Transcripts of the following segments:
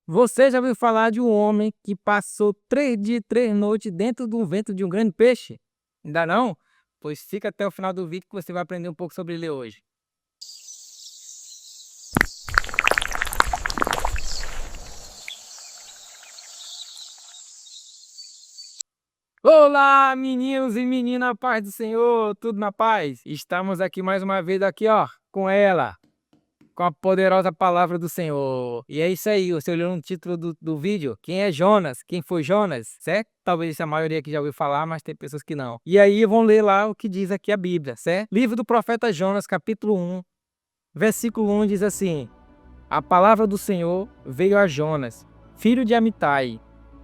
Você já ouviu falar de um homem que passou 3 dias e 3 noites dentro do ventre de um grande peixe? Ainda não? Pois fica até o final do vídeo que você vai aprender um pouco sobre ele hoje. Olá, meninos e meninas, paz do Senhor, tudo na paz? Estamos aqui mais uma vez com ela, com a poderosa palavra do Senhor. E é isso aí, você olhou no título do vídeo, quem é Jonas? Quem foi Jonas? Certo? Talvez a maioria aqui já ouviu falar, mas tem pessoas que não. E aí vão ler lá o que diz aqui a Bíblia, certo? Livro do profeta Jonas, capítulo 1, versículo 1 diz assim: a palavra do Senhor veio a Jonas, filho de Amitai.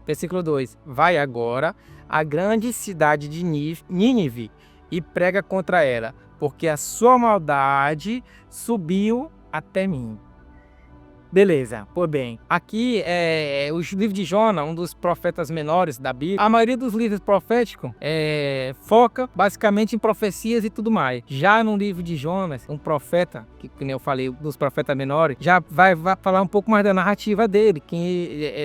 Versículo 2: vai agora à grande cidade de Nínive e prega contra ela, porque a sua maldade subiu até mim. Beleza, pois bem, aqui é o livro de Jonas, um dos profetas menores da Bíblia. A maioria dos livros proféticos foca basicamente em profecias e tudo mais. Já no livro de Jonas, um profeta, que nem eu falei, dos profetas menores, já vai falar um pouco mais da narrativa dele,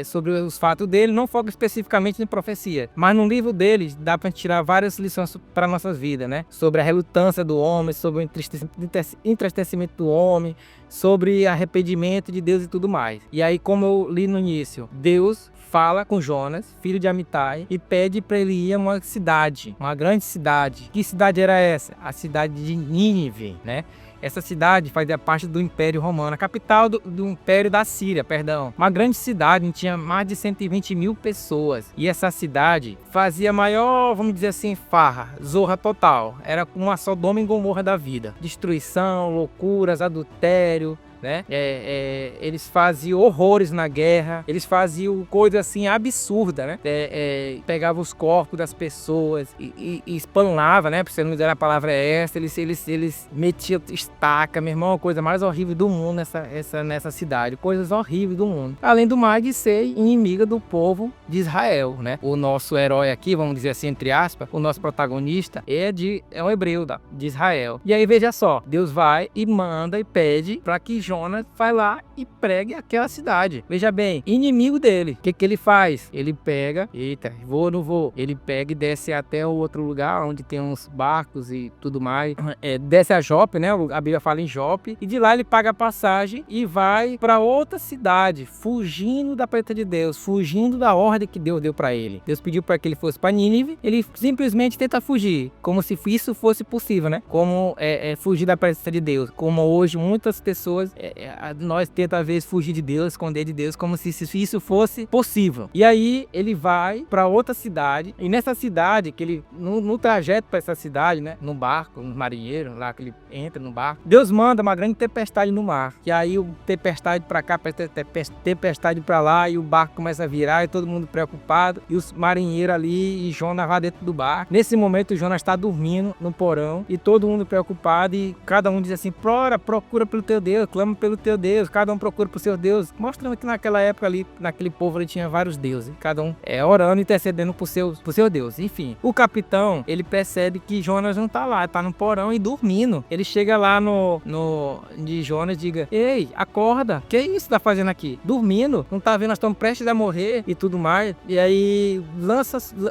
sobre os fatos dele, não foca especificamente em profecia. Mas no livro dele dá para tirar várias lições para nossas vidas, né? Sobre a relutância do homem, sobre o entristecimento do homem, sobre arrependimento de Deus e tudo mais. E aí, como eu li no início, Deus fala com Jonas, filho de Amitai, e pede para ele ir a uma cidade, uma grande cidade. Que cidade era essa? A cidade de Nínive, né? Essa cidade fazia parte do Império Romano, a capital do Império da Síria, perdão. Uma grande cidade, tinha mais de 120 mil pessoas. E essa cidade fazia maior, vamos dizer assim, farra, zorra total. Era uma Sodoma e Gomorra da vida. Destruição, loucuras, adultério, né? Eles faziam horrores na guerra, eles faziam coisa assim absurda, né? Pegavam os corpos das pessoas e espanava, né? Pra você não dizer a palavra essa, eles metiam estaca, meu irmão, a coisa mais horrível do mundo nessa cidade, coisas horríveis do mundo. Além do mais de ser inimiga do povo de Israel, né? O nosso herói aqui, vamos dizer assim, entre aspas, o nosso protagonista é um hebreu de Israel. E aí veja só, Deus vai e manda e pede para que Jonas vai lá e pregue aquela cidade. Veja bem, inimigo dele. O que ele faz? Ele pega, eita, vou ou não vou? Ele pega e desce até o outro lugar onde tem uns barcos e tudo mais. Desce a Jope, né? A Bíblia fala em Jope. E de lá ele paga a passagem e vai para outra cidade, fugindo da presença de Deus, fugindo da ordem que Deus deu para ele. Deus pediu para que ele fosse para Nínive, ele simplesmente tenta fugir, como se isso fosse possível, né? Como fugir da presença de Deus. Como hoje muitas pessoas nós tenta às vezes fugir de Deus, esconder de Deus, como se isso fosse possível. E aí ele vai para outra cidade, e nessa cidade que ele no trajeto para essa cidade, né, no barco, no marinheiro lá que ele entra no barco, Deus manda uma grande tempestade no mar. E aí o tempestade para cá, tempestade para lá, e o barco começa a virar e todo mundo preocupado, e os marinheiros ali e Jonas lá dentro do barco. Nesse momento o Jonas está dormindo no porão e todo mundo preocupado, e cada um diz assim: procura pelo teu Deus, clama pelo teu Deus, cada um procura pro seu Deus, mostrando que naquela época ali, naquele povo ali tinha vários deuses, cada um orando e intercedendo pro seu Deus. Enfim, o capitão, ele percebe que Jonas não tá lá, tá no porão e dormindo. Ele chega lá de Jonas e diga: ei, acorda, que isso tá fazendo aqui? Dormindo, não tá vendo, nós estamos prestes a morrer e tudo mais. E aí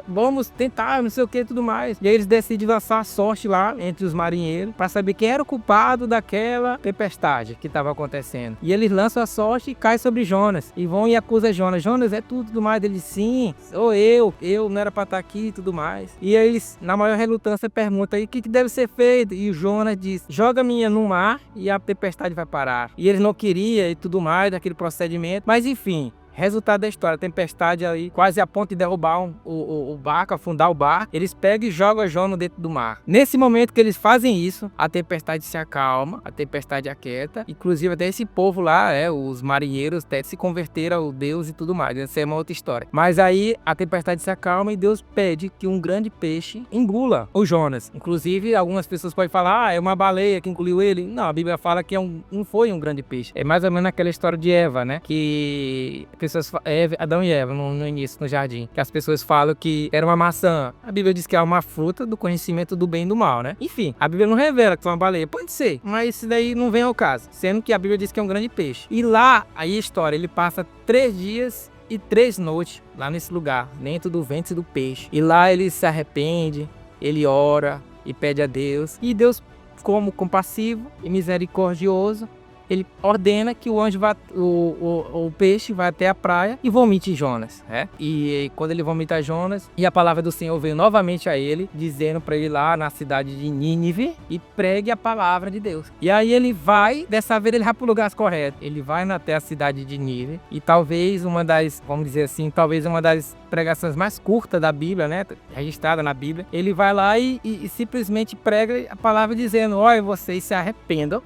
vamos tentar, não sei o que e tudo mais. E aí eles decidem lançar a sorte lá entre os marinheiros para saber quem era o culpado daquela tempestade que estava acontecendo. E eles lançam a sorte e cai sobre Jonas. E vão e acusam Jonas. Jonas, é tudo mais. Ele: sim, sou eu não era para estar aqui e tudo mais. E eles, na maior relutância, perguntam aí o que deve ser feito. E o Jonas diz: joga-me no mar e a tempestade vai parar. E eles não queriam e tudo mais daquele procedimento. Mas enfim, resultado da história, a tempestade aí quase a ponto de derrubar o barco, afundar o barco. Eles pegam e jogam Jonas dentro do mar. Nesse momento que eles fazem isso, a tempestade se acalma, a tempestade aquieta. Inclusive até esse povo lá, os marinheiros até se converteram ao Deus e tudo mais. Essa é uma outra história. Mas aí a tempestade se acalma e Deus pede que um grande peixe engula o Jonas. Inclusive algumas pessoas podem falar: é uma baleia que engoliu ele. Não, a Bíblia fala que não foi um grande peixe. É mais ou menos aquela história de Eva, né? Que pessoas Adão e Eva no início, no jardim, que as pessoas falam que era uma maçã. A Bíblia diz que é uma fruta do conhecimento do bem e do mal, né? Enfim, a Bíblia não revela que foi uma baleia. Pode ser, mas isso daí não vem ao caso, sendo que a Bíblia diz que é um grande peixe. E lá, aí a história, ele passa 3 dias e 3 noites lá nesse lugar, dentro do ventre do peixe. E lá ele se arrepende, ele ora e pede a Deus. E Deus, como compassivo e misericordioso, ele ordena que o anjo vá, o peixe vá até a praia e vomite Jonas, né? E quando ele vomita Jonas, e a palavra do Senhor veio novamente a ele, dizendo para ele ir lá na cidade de Nínive e pregue a palavra de Deus. E aí ele vai, dessa vez ele vai para o lugar correto. Ele vai até a cidade de Nínive e talvez uma das, vamos dizer assim, talvez uma das pregações mais curtas da Bíblia, né? Registrada na Bíblia. Ele vai lá e simplesmente prega a palavra dizendo: olha, vocês se arrependam,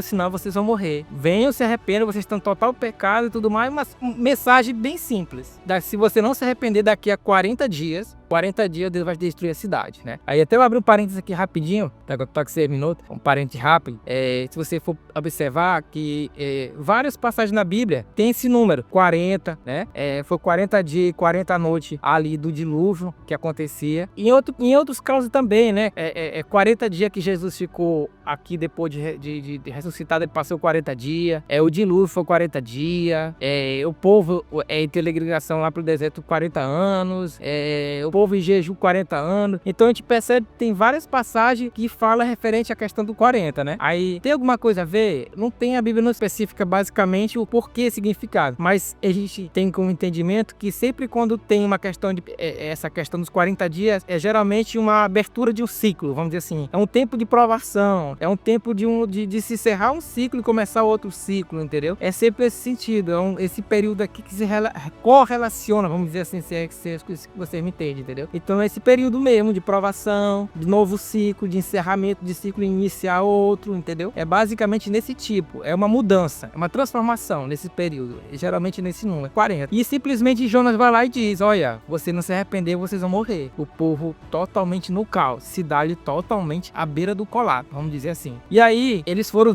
senão vocês vão morrer. Venham, se arrependam, vocês estão em total pecado e tudo mais. Uma mensagem bem simples. Se você não se arrepender daqui a 40 dias, Deus vai destruir a cidade, né? Aí até eu abri um parênteses aqui rapidinho, tá com 6 minutos, um parênteses rápido. Se você for observar que várias passagens na Bíblia tem esse número, 40, né? Foi 40 dias, 40 noites ali do dilúvio que acontecia. Em outros casos também, né? 40 dias que Jesus ficou aqui depois de ressuscitado, ele passou 40 dias. O dilúvio foi 40 dias. O povo teve ligação lá pro deserto 40 anos. O povo em jejum 40 anos. Então a gente percebe que tem várias passagens que falam referente à questão do 40, né? Aí tem alguma coisa a ver? Não tem, a Bíblia não especifica basicamente o porquê, significado, mas a gente tem como entendimento que sempre quando tem uma questão de essa questão dos 40 dias, é geralmente uma abertura de um ciclo, vamos dizer assim. É um tempo de provação, é um tempo de se encerrar um ciclo e começar outro ciclo, entendeu? É sempre esse sentido, esse período aqui que se correlaciona, vamos dizer assim, se você me entende, entendeu? Então é esse período mesmo de provação, de novo ciclo, de encerramento de ciclo e iniciar outro, entendeu? É basicamente nesse tipo, é uma mudança, é uma transformação nesse período, geralmente nesse número, 40. E simplesmente Jonas vai lá e diz: olha, você não se arrepender, vocês vão morrer. O povo totalmente no caos, cidade totalmente à beira do colapso, vamos dizer assim. E aí, eles foram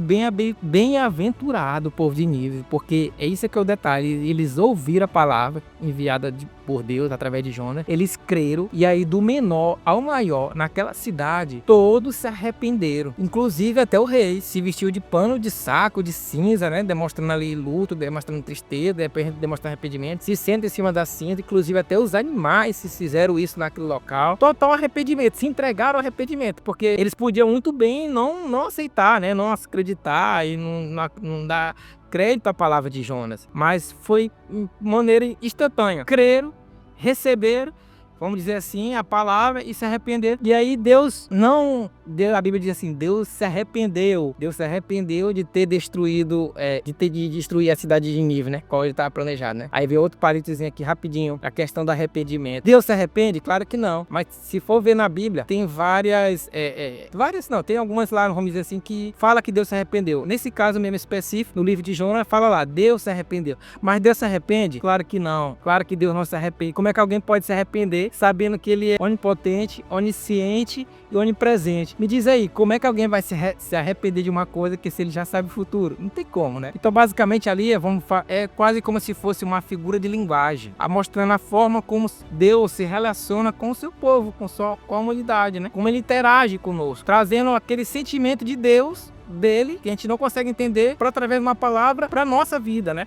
bem-aventurados, o povo de Nínive, porque é isso que é o detalhe, eles ouviram a palavra enviada por Deus através de Jonas, eles creram, e aí do menor ao maior naquela cidade, todos se arrependeram, inclusive até o rei se vestiu de pano de saco, de cinza, né, demonstrando ali luto, demonstrando tristeza, demonstrando arrependimento, se senta em cima da cinza, inclusive até os animais se fizeram isso naquele local, total arrependimento, se entregaram ao arrependimento, porque eles podiam muito bem não aceitar, né, não acreditar e não dar crédito à palavra de Jonas, mas foi de maneira instantânea, creram, receberam, vamos dizer assim, a palavra e se arrependeram. E aí a Bíblia diz assim, Deus se arrependeu de ter destruído, de destruir a cidade de Nínive, né, qual ele estava planejado, né. Aí vem outro parênteses aqui rapidinho, a questão do arrependimento. Deus se arrepende? Claro que não, mas se for ver na Bíblia, tem tem algumas lá, vamos dizer assim, que fala que Deus se arrependeu. Nesse caso mesmo específico, no livro de Jonas, fala lá, Deus se arrependeu. Mas Deus se arrepende? Claro que não, claro que Deus não se arrepende. Como é que alguém pode se arrepender sabendo que ele é onipotente, onisciente e onipresente? Me diz aí, como é que alguém vai se arrepender de uma coisa que se ele já sabe o futuro? Não tem como, né? Então basicamente ali é quase como se fosse uma figura de linguagem, mostrando a forma como Deus se relaciona com o seu povo, com sua comunidade, né? Como ele interage conosco, trazendo aquele sentimento de Deus dele, que a gente não consegue entender, através de uma palavra para nossa vida, né?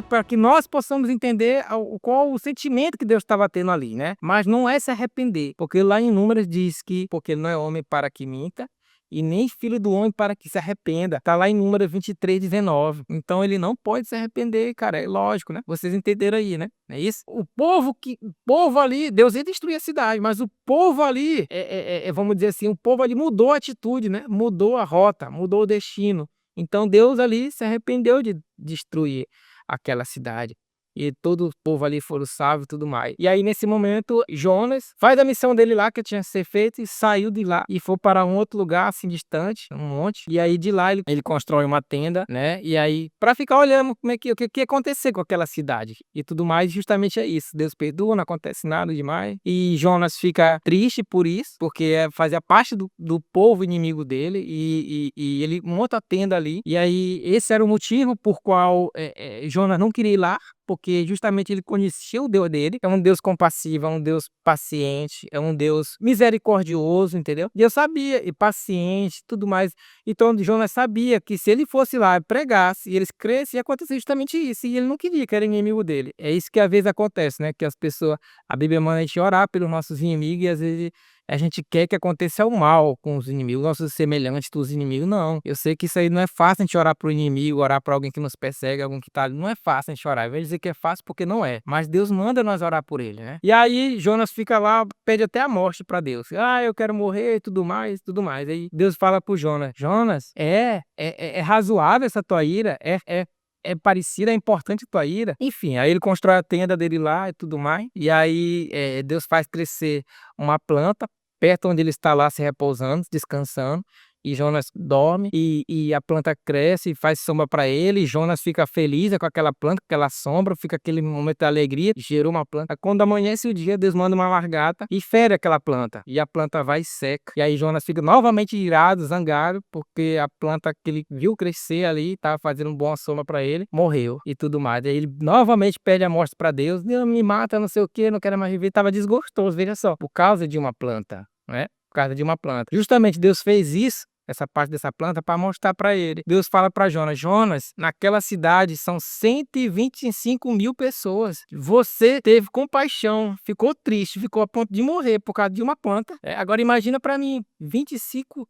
Para que nós possamos entender qual o sentimento que Deus estava tendo ali, né? Mas não é se arrepender, porque lá em Números diz que, porque ele não é homem para que minta, e nem filho do homem para que se arrependa. Tá lá em Números 23, 19. Então ele não pode se arrepender, cara. É lógico, né? Vocês entenderam aí, né? É isso? O povo ali, Deus ia destruir a cidade, mas o povo ali, vamos dizer assim, o povo ali mudou a atitude, né? Mudou a rota, mudou o destino. Então Deus ali se arrependeu de destruir aquela cidade. E todo o povo ali foram salvos e tudo mais. E aí, nesse momento, Jonas faz a missão dele lá, que tinha que ser feita, e saiu de lá. E foi para um outro lugar, assim, distante, um monte. E aí, de lá, ele constrói uma tenda, né? E aí, para ficar olhando como o que ia acontecer com aquela cidade. E tudo mais, justamente é isso. Deus perdoa, não acontece nada demais. E Jonas fica triste por isso, porque fazia parte do povo inimigo dele. E ele monta a tenda ali. E aí, esse era o motivo por qual Jonas não queria ir lá, porque justamente ele conhecia o Deus dele, é um Deus compassivo, é um Deus paciente, é um Deus misericordioso, entendeu? Deus sabia, e paciente, tudo mais. Então Jonas sabia que se ele fosse lá e pregasse, e eles crescem, ia acontecer justamente isso, e ele não queria que era inimigo dele. É isso que às vezes acontece, né? Que as pessoas, a Bíblia manda a gente orar pelos nossos inimigos, e às vezes a gente quer que aconteça o mal com os inimigos, nossos semelhantes dos inimigos. Não, eu sei que isso aí não é fácil a gente orar para o inimigo, orar para alguém que nos persegue, alguém que tá ali. Não é fácil a gente orar. Eu vou dizer que é fácil porque não é. Mas Deus manda nós orar por ele, né? E aí Jonas fica lá, pede até a morte para Deus. Ah, eu quero morrer e tudo mais, tudo mais. Aí Deus fala pro Jonas: Jonas, é razoável essa tua ira? É parecida, é importante tua ira. Enfim, aí ele constrói a tenda dele lá e tudo mais. E aí Deus faz crescer uma planta perto onde ele está lá se repousando, descansando. E Jonas dorme e a planta cresce e faz sombra para ele. E Jonas fica feliz com aquela planta, com aquela sombra, fica aquele momento de alegria, gerou uma planta. Quando amanhece o dia, Deus manda uma largata e fere aquela planta. E a planta vai e seca. E aí Jonas fica novamente irado, zangado, porque a planta que ele viu crescer ali, estava fazendo uma boa sombra para ele, morreu e tudo mais. E aí ele novamente pede a morte para Deus. Deus me mata, não sei o que, não quero mais viver. Tava desgostoso, veja só, por causa de uma planta, né? Por causa de uma planta. Justamente Deus fez isso, essa parte dessa planta, para mostrar para ele. Deus fala para Jonas: Jonas, naquela cidade são 125 mil pessoas. Você teve compaixão, ficou triste, ficou a ponto de morrer por causa de uma planta. Agora imagina para mim,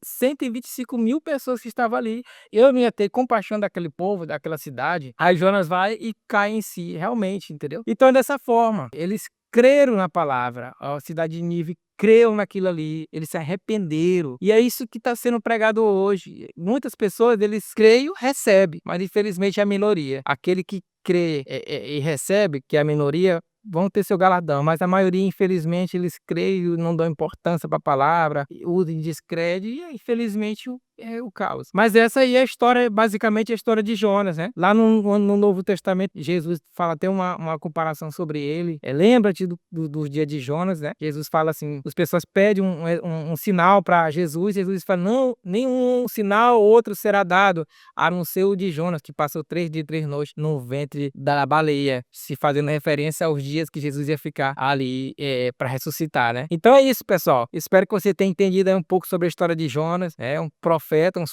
125 mil pessoas que estavam ali. Eu não ia ter compaixão daquele povo, daquela cidade. Aí Jonas vai e cai em si, realmente, entendeu? Então, dessa forma, eles creram na palavra. A cidade de Nínive creu naquilo ali, eles se arrependeram. E é isso que está sendo pregado hoje. Muitas pessoas, eles creem, recebem, mas infelizmente é a minoria. Aquele que crê e recebe, que é a minoria, vão ter seu galardão, mas a maioria, infelizmente, eles creem, não dão importância para a palavra, usam em descrédito e, infelizmente, é o caos. Mas essa aí é a história, basicamente a história de Jonas, né? Lá no Novo Testamento, Jesus fala até uma comparação sobre ele. Lembra-te do dia de Jonas, né? Jesus fala assim, as pessoas pedem um sinal para Jesus, Jesus fala, não, nenhum sinal outro será dado, a não ser o de Jonas, que passou 3 dias e 3 noites no ventre da baleia, se fazendo referência aos dias que Jesus ia ficar ali para ressuscitar, né? Então é isso, pessoal. Espero que você tenha entendido aí um pouco sobre a história de Jonas. É um profeta,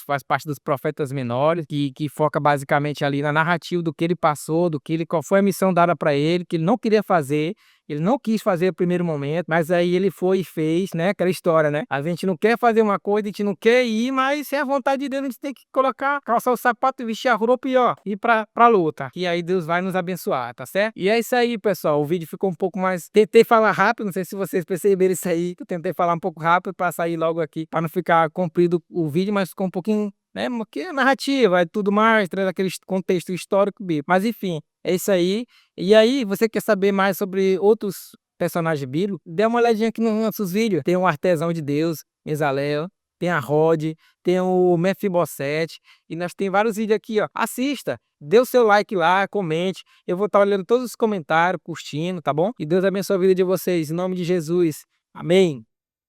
faz parte dos profetas menores, que foca basicamente ali na narrativa do que ele passou, qual foi a missão dada para ele, que ele não queria fazer. Ele não quis fazer no primeiro momento, mas aí ele foi e fez, né? Aquela história, né? A gente não quer fazer uma coisa, a gente não quer ir, mas se é a vontade de Deus, a gente tem que calçar o sapato, vestir a roupa e, ó, ir pra luta. E aí Deus vai nos abençoar, tá certo? E é isso aí, pessoal. O vídeo ficou um pouco mais... Tentei falar rápido, não sei se vocês perceberam isso aí, que eu tentei falar um pouco rápido pra sair logo aqui, pra não ficar comprido o vídeo, mas ficou um pouquinho, né? Porque é narrativa, é tudo mais, traz aquele contexto histórico bíblico. Mas enfim, é isso aí. E aí, você quer saber mais sobre outros personagens bíblicos? Dê uma olhadinha aqui nos nossos vídeos. Tem o Artesão de Deus, Mesalel, tem a Rod, tem o Mefibosete, e nós tem vários vídeos aqui, ó. Assista, dê o seu like lá, comente. Eu vou estar olhando todos os comentários, curtindo, tá bom? E Deus abençoe a vida de vocês, em nome de Jesus. Amém.